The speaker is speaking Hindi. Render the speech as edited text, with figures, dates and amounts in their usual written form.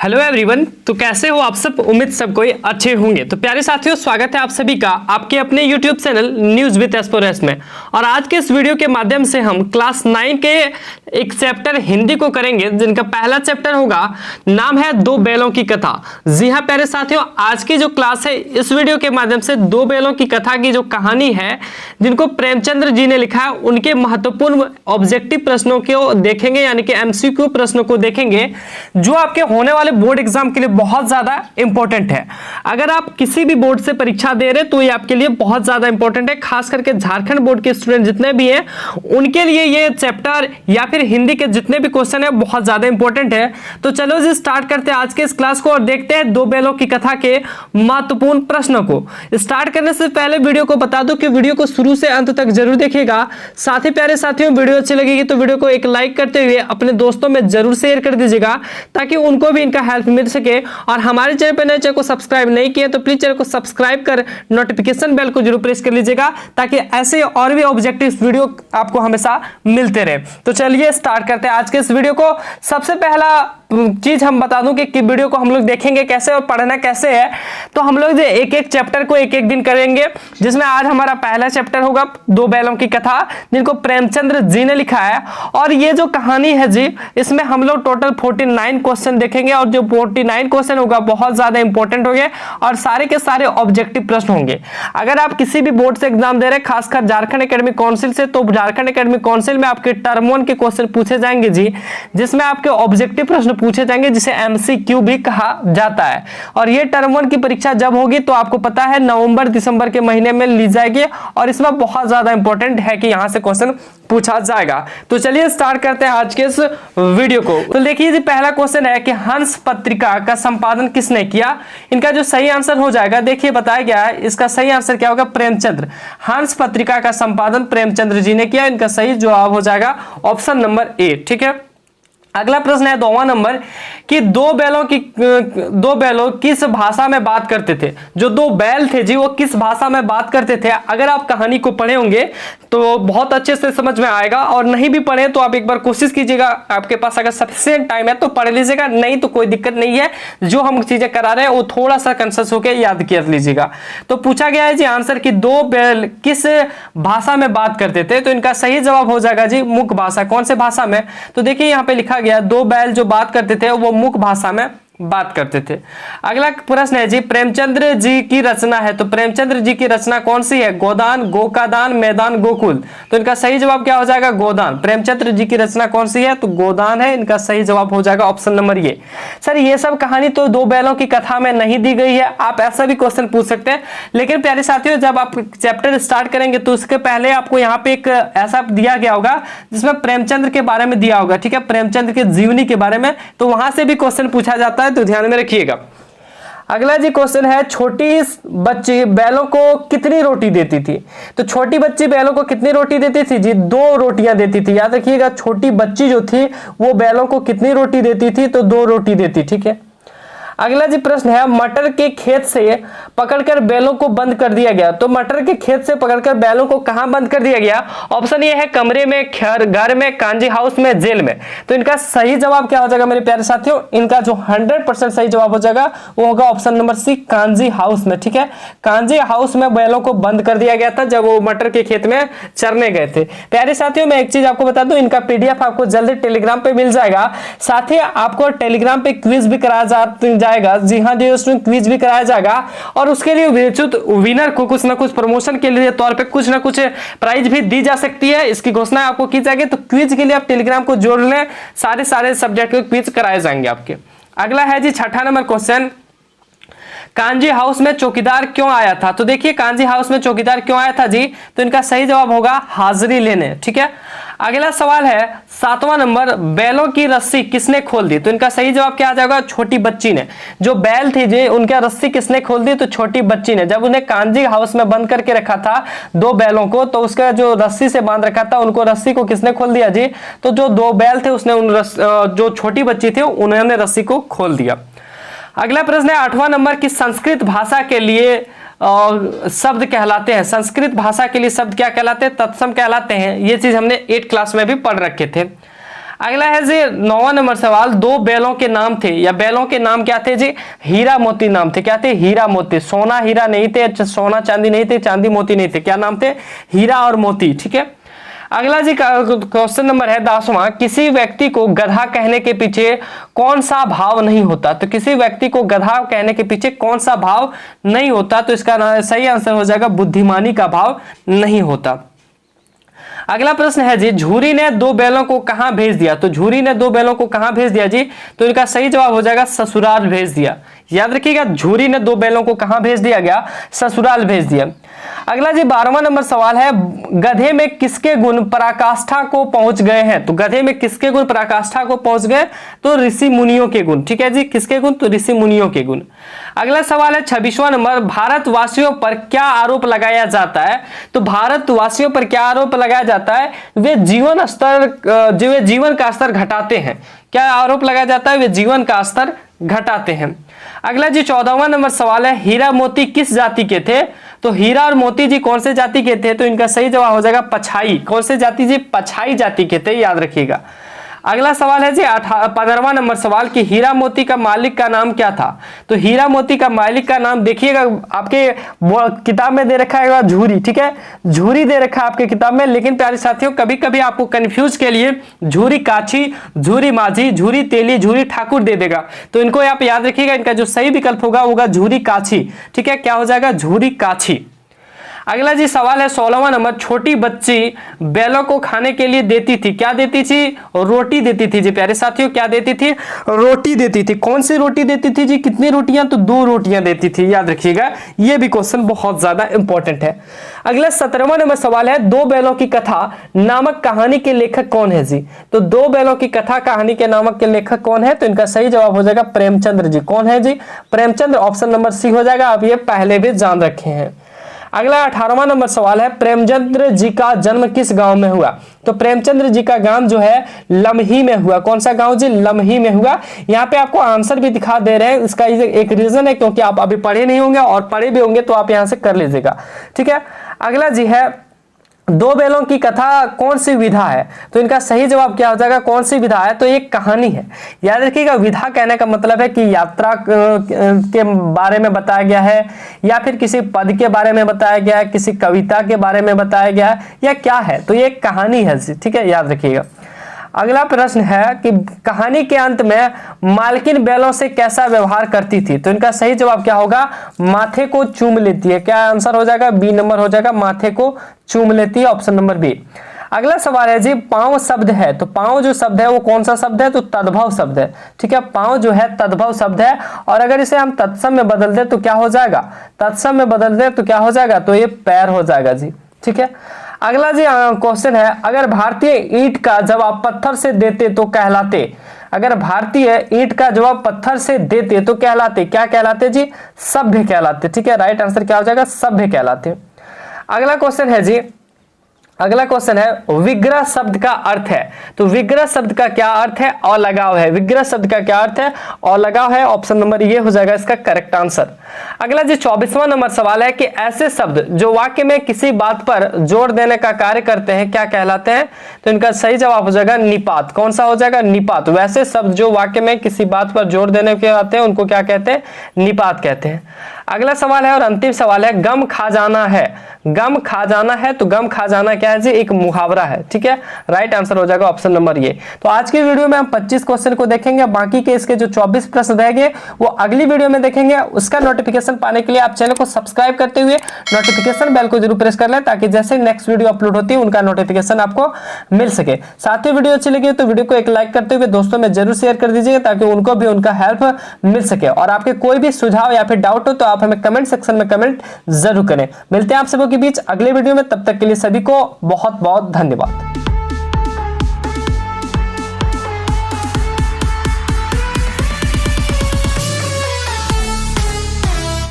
Hello everyone. तो कैसे हो आप सब? उम्मीद सब कोई अच्छे होंगे। तो प्यारे साथियों, स्वागत है आप सभी का आपके अपने यूट्यूब चैनल न्यूज विद एस्पोरेस में। और आज के इस वीडियो के माध्यम से हम क्लास 9 के एक चैप्टर हिंदी को करेंगे, जिनका पहला चैप्टर होगा, नाम है दो बैलों की कथा। जी हाँ प्यारे साथियों, आज की जो क्लास है इस वीडियो के माध्यम से दो बैलों की कथा की जो कहानी है, जिनको प्रेमचंद्र जी ने लिखा है, उनके महत्वपूर्ण ऑब्जेक्टिव प्रश्नों को देखेंगे, यानी कि एमसीक्यू प्रश्नों को देखेंगे, जो आपके होने वाले बोर्ड एग्जाम के लिए बहुत ज्यादा इंपॉर्टेंट है। अगर आप किसी भी बोर्ड से परीक्षा दे रहे तो ये आपके लिए बहुत ज्यादा इंपॉर्टेंट है। खास करके झारखंड बोर्ड के स्टूडेंट जितने भी हैं उनके लिए ये चैप्टर या फिर हिंदी के जितने भी क्वेश्चन है बहुत ज्यादा इंपॉर्टेंट है। तो चलो जी स्टार्ट करते हैं आज के इस क्लास को और देखते हैं दो बैलों की कथा के महत्वपूर्ण प्रश्नों को। स्टार्ट करने से पहले वीडियो को बता दूं कि वीडियो को शुरू से अंत तक जरूर देखिएगा। साथ ही प्यारे साथियों, वीडियो अच्छी लगेगी तो वीडियो को एक लाइक करते हुए अपने दोस्तों में जरूर शेयर कर दीजिएगा, ताकि उनको भी इनका हेल्प मिल सके। और हमारे चैनल पर नए चैनल को सब्सक्राइब नहीं किया तो प्लीज चैनल को सब्सक्राइब कर नोटिफिकेशन बेल को जरूर प्रेस कर लीजिएगा, ताकि ऐसे और भी ऑब्जेक्टिव वीडियो आपको हमेशा मिलते रहे। तो चलिए स्टार्ट करते हैं आज के इस वीडियो को। सबसे पहला चीज हम बता दूं कि वीडियो को हम लोग देखेंगे कैसे और पढ़ना कैसे है। तो हम लोग एक एक चैप्टर को एक एक दिन करेंगे, जिसमें आज हमारा पहला चैप्टर होगा दो बैलों की कथा, जिनको प्रेमचंद्र जी ने लिखा है। और ये जो कहानी है जी, इसमें हम लोग टोटल 49 क्वेश्चन देखेंगे, और जो 49 क्वेश्चन होगा बहुत ज्यादा इंपॉर्टेंट होंगे और सारे के सारे ऑब्जेक्टिव प्रश्न होंगे। अगर आप किसी भी बोर्ड से एग्जाम दे रहे हैं, खासकर झारखंड एकेडमिक काउंसिल से, तो झारखंड एकेडमिक काउंसिल में आपके टर्म 1 के क्वेश्चन पूछे जाएंगे जी, जिसमें आपके ऑब्जेक्टिव प्रश्न पूछे जाएंगे, जिसे एमसीक्यू भी कहा जाता है। और ये टर्म 1 की परीक्षा जब होगी तो आपको पता है नवंबर दिसंबर के महीने में ली जाएगी, और इसमें बहुत ज्यादा इंपॉर्टेंट है कि यहां से क्वेश्चन पूछा जाएगा। तो चलिए स्टार्ट करते हैं आज के इस वीडियो को। तो देखिए जी, पहला क्वेश्चन है कि हंस पत्रिका का संपादन किसने किया। इनका जो सही आंसर हो जाएगा, देखिए बताया गया है, इसका सही आंसर क्या होगा, प्रेमचंद्र। हंस पत्रिका का संपादन प्रेमचंद्र जी ने किया। इनका सही जवाब हो जाएगा ऑप्शन नंबर ए। ठीक है, अगला प्रश्न है 2वां नंबर कि दो बैलों किस भाषा में बात करते थे। जो दो बैल थे जी, वो किस भाषा में बात करते थे। अगर आप कहानी को पढ़े होंगे तो बहुत अच्छे से समझ में आएगा, और नहीं भी पढ़े तो आप एक बार कोशिश कीजिएगा, आपके पास अगर सफिशिएंट टाइम है तो पढ़ लीजिएगा, नहीं तो कोई दिक्कत नहीं है। जो हम चीजें करा रहे हैं वो थोड़ा सा कंसस होकर याद कर लीजिएगा। तो पूछा गया है जी आंसर कि दो बैल किस भाषा में बात करते थे। तो इनका सही जवाब हो जाएगा जी मुख भाषा। कौन से भाषा में? तो देखिए यहाँ पे लिखा गया, दो बैल जो बात करते थे वो मुख भाषा में बात करते थे। अगला प्रश्न है जी, प्रेमचंद्र जी की रचना है। तो प्रेमचंद्र जी की रचना कौन सी है? गोदान, गोकादान, मैदान, गोकुल। तो इनका सही जवाब क्या हो जाएगा? गोदान। प्रेमचंद्र जी की रचना कौन सी है? तो गोदान है। इनका सही जवाब हो जाएगा ऑप्शन नंबर ये। सर ये सब कहानी तो दो बैलों की कथा में नहीं दी गई है, आप ऐसा भी क्वेश्चन पूछ सकते हैं। लेकिन प्यारे साथियों, जब आप चैप्टर स्टार्ट करेंगे तो उसके पहले आपको यहाँ पे एक ऐसा दिया गया होगा जिसमें प्रेमचंद्र के बारे में दिया होगा। ठीक है, प्रेमचंद्र के जीवनी के बारे में, तो वहां से भी क्वेश्चन पूछा जाता है, तो ध्यान में रखिएगा। अगला जी क्वेश्चन है, छोटी बच्ची बैलों को कितनी रोटी देती थी। तो छोटी बच्ची बैलों को कितनी रोटी देती थी जी? 2 रोटियां देती थी। याद रखिएगा, छोटी बच्ची जो थी वो बैलों को कितनी रोटी देती थी? तो 2 रोटी देती। ठीक है, अगला जी प्रश्न है, मटर के खेत से पकड़कर बैलों को बंद कर दिया गया। तो मटर के खेत से पकड़कर बैलों को कहां बंद कर दिया गया? ऑप्शन ये है, कमरे में, घर में, कांजी हाउस में, जेल में। तो इनका सही जवाब क्या हो जाएगा मेरे प्यारे साथियों? इनका जो 100% सही जवाब हो जाएगा वो होगा option number C, kanji house में। ठीक है, कांजी हाउस में बैलों को बंद कर दिया गया था जब वो मटर के खेत में चरने गए थे। प्यारे साथियों, मैं एक चीज आपको बता दूं, इनका पीडीएफ आपको जल्दी टेलीग्राम पे मिल जाएगा। साथ ही आपको टेलीग्राम पे क्विज भी कराया जाएगा। जी हाँ जी, उसमें क्विज भी कराया जाएगा, और उसके लिए विनर को कुछ ना कुछ प्रमोशन के लिए तौर पे कुछ ना कुछ प्राइज भी दी जा सकती है। इसकी घोषणा आपको की जाएगी। तो क्विज के लिए आप टेलीग्राम को जोड़ लें, सारे सब्जेक्ट के क्विज कराए जाएंगे आपके। अगला है जी 6ठा नंबर क्वेश्चन, कांजी हाउस में चौकीदार क्यों आया था। तो देखिए, कांजी हाउस में चौकीदार क्यों आया था जी? तो इनका सही जवाब होगा हाजिरी लेने। ठीक है, अगला सवाल है 7वां नंबर, बैलों की रस्सी किसने खोल दी। तो इनका सही जवाब क्या आ जाएगा? छोटी बच्ची ने। जो बैल थी जी, उनका रस्सी किसने खोल दी? तो छोटी बच्ची ने। जब उन्हें कांजी हाउस में बंद करके रखा था दो बैलों को, तो उसका जो रस्सी से बांध रखा था, उनको रस्सी को किसने खोल दिया जी? तो जो दो बैल थे उसने जो छोटी बच्ची थी उन्होंने रस्सी को खोल दिया। अगला प्रश्न है 8वां नंबर की संस्कृत भाषा के लिए शब्द कहलाते हैं। संस्कृत भाषा के लिए शब्द क्या कहलाते हैं? तत्सम कहलाते हैं। ये चीज हमने 8th क्लास में भी पढ़ रखे थे। अगला है जी 9वां नंबर सवाल, दो बैलों के नाम थे, या बैलों के नाम क्या थे जी? हीरा मोती नाम थे। क्या थे? हीरा मोती। सोना हीरा नहीं थे, सोना चांदी नहीं थे, चांदी मोती नहीं थे, क्या नाम थे? हीरा और मोती। ठीक है। अगला जी क्वेश्चन नंबर है 10वां, किसी व्यक्ति को गधा कहने के पीछे कौन सा भाव नहीं होता? तो किसी व्यक्ति को गधा कहने के पीछे कौन सा भाव नहीं होता? तो इसका सही आंसर हो जाएगा बुद्धिमानी का भाव नहीं होता। अगला प्रश्न है जी, झूरी ने दो बैलों को कहां भेज दिया? तो झूरी ने दो बैलों को कहां भेज दिया जी? तो इनका सही जवाब हो जाएगा ससुराल भेज दिया। याद रखिएगा, झूरी ने दो बैलों को कहां भेज दिया गया? ससुराल भेज दिया। अगला जी 12वां नंबर सवाल है, गधे में किसके गुण पराकाष्ठा को पहुंच गए हैं? तो गधे में किसके गुण पराकाष्ठा को पहुंच गए? तो ऋषि मुनियों के गुण। ठीक है जी, किसके गुण? तो ऋषि मुनियों के गुण। अगला सवाल है 26वां नंबर, भारतवासियों पर क्या आरोप लगाया जाता है? तो भारतवासियों पर क्या आरोप लगाया जाता है? वे जीवन का स्तर घटाते हैं। क्या आरोप लगाया जाता है? वे जीवन का स्तर घटाते हैं। अगला जी 14वां नंबर सवाल है, हीरा मोती किस जाति के थे? तो हीरा और मोती जी कौन से जाति के थे? तो इनका सही जवाब हो जाएगा पछाई। कौन से जाति जी? पछाई जाति के थे, याद रखिएगा। अगला सवाल है जी 15वां नंबर सवाल कि हीरा मोती का मालिक का नाम क्या था? तो हीरा मोती का मालिक का नाम देखिएगा, आपके किताब में दे रखा है झूरी। ठीक है, झूरी दे रखा है आपके किताब में, लेकिन प्यारे साथियों कभी कभी आपको कंफ्यूज के लिए झूरी काछी, झूरी माझी, झूरी तेली, झूरी ठाकुर दे देगा। तो इनको आप याद रखिएगा, इनका जो सही विकल्प होगा झूरी काछी। ठीक है, क्या हो जाएगा? झूरी काछी। अगला जी सवाल है 16वां नंबर, छोटी बच्ची बैलों को खाने के लिए देती थी। क्या देती थी? रोटी देती थी जी। प्यारे साथियों क्या देती थी? रोटी देती थी। कौन सी रोटी देती थी जी? कितनी रोटियां? तो 2 रोटियां देती थी, याद रखिएगा, यह भी क्वेश्चन बहुत ज्यादा इंपॉर्टेंट है। अगला 17वां नंबर सवाल है, दो बैलों की कथा नामक कहानी के लेखक कौन है जी? तो दो बैलों की कथा कहानी के नामक के लेखक कौन है? तो इनका सही जवाब हो जाएगा प्रेमचंद्र जी। कौन है जी? प्रेमचंद्र। ऑप्शन नंबर सी हो जाएगा, आप ये पहले भी जान रखे हैं। अगला 18वां नंबर सवाल है, प्रेमचंद्र जी का जन्म किस गांव में हुआ? तो प्रेमचंद्र जी का गांव जो है लम्ही में हुआ। कौन सा गांव जी? लम्ही में हुआ। यहाँ पे आपको आंसर भी दिखा दे रहे हैं, इसका एक रीजन है क्योंकि आप अभी पढ़े नहीं होंगे, और पढ़े भी होंगे तो आप यहाँ से कर लीजिएगा। ठीक है। अगला जी है, दो बैलों की कथा कौन सी विधा है? तो इनका सही जवाब क्या हो जाएगा? कौन सी विधा है? तो एक कहानी है। याद रखिएगा, विधा कहने का मतलब है कि यात्रा के बारे में बताया गया है, या फिर किसी पद के बारे में बताया गया है, किसी कविता के बारे में बताया गया है, या क्या है? तो ये एक कहानी है। ठीक है, याद रखिएगा। अगला प्रश्न है कि कहानी के अंत में मालकिन बैलों से कैसा व्यवहार करती थी? तो इनका सही जवाब क्या होगा? माथे को चूम लेती है। क्या आंसर हो जाएगा? बी नंबर हो जाएगा, माथे को चूम लेती है, ऑप्शन नंबर बी। अगला सवाल है जी, पांव शब्द है। तो पांव जो शब्द है वो कौन सा शब्द है? तो तद्भव शब्द है। ठीक है, पांव जो है तद्भव शब्द है, और अगर इसे हम तत्सम में बदल दे तो क्या हो जाएगा? तत्सम में बदल दे तो क्या हो जाएगा? तो ये पैर हो जाएगा जी। ठीक है। अगला जी क्वेश्चन है, अगर भारतीय ईंट का जवाब पत्थर से देते तो कहलाते? अगर भारतीय ईंट का जवाब पत्थर से देते तो कहलाते? क्या कहलाते जी? सभ्य कहलाते। ठीक है, राइट आंसर क्या हो जाएगा? सभ्य कहलाते। अगला क्वेश्चन है जी, अगला क्वेश्चन है, विग्रह शब्द का अर्थ है। तो विग्रह शब्द का क्या अर्थ है? अलगाव है। विग्रह शब्द का क्या अर्थ है? अलगाव है। ऑप्शन नंबर ये हो जाएगा इसका करेक्ट आंसर। अगला जी 24वां नंबर सवाल है कि ऐसे शब्द जो वाक्य में किसी बात पर जोर देने का कार्य करते हैं क्या कहलाते हैं? तो इनका सही जवाब हो जाएगा निपात। कौन सा हो जाएगा? निपात। वैसे शब्द जो वाक्य में किसी बात पर जोर देने के आते हैं उनको क्या कहते हैं? निपात कहते हैं। अगला सवाल है और अंतिम सवाल है, गम खा जाना है। गम खा जाना है, तो गम खा जाना क्या है जी? एक मुहावरा है। ठीक है, राइट आंसर हो जाएगा ऑप्शन नंबर ये। तो आज की वीडियो में हम 25 क्वेश्चन को देखेंगे, बाकी के इसके जो 24 प्रश्न रहेंगे वो अगली वीडियो में देखेंगे। उसका नोटिफिकेशन पाने के लिए आप चैनल को सब्सक्राइब करते हुए नोटिफिकेशन बेल को जरूर प्रेस कर लें, ताकि जैसे नेक्स्ट वीडियो अपलोड होती है उनका नोटिफिकेशन आपको मिल सके। साथ ही वीडियो अच्छी लगी तो वीडियो को एक लाइक करते हुए दोस्तों में जरूर शेयर कर दीजिएगा, ताकि उनको भी उनका हेल्प मिल सके। और आपके कोई भी सुझाव या फिर डाउट हो तो आप हमें कमेंट सेक्शन में कमेंट जरूर करें। मिलते हैं आप सबों के बीच अगले वीडियो में, तब तक के लिए सभी को बहुत बहुत धन्यवाद।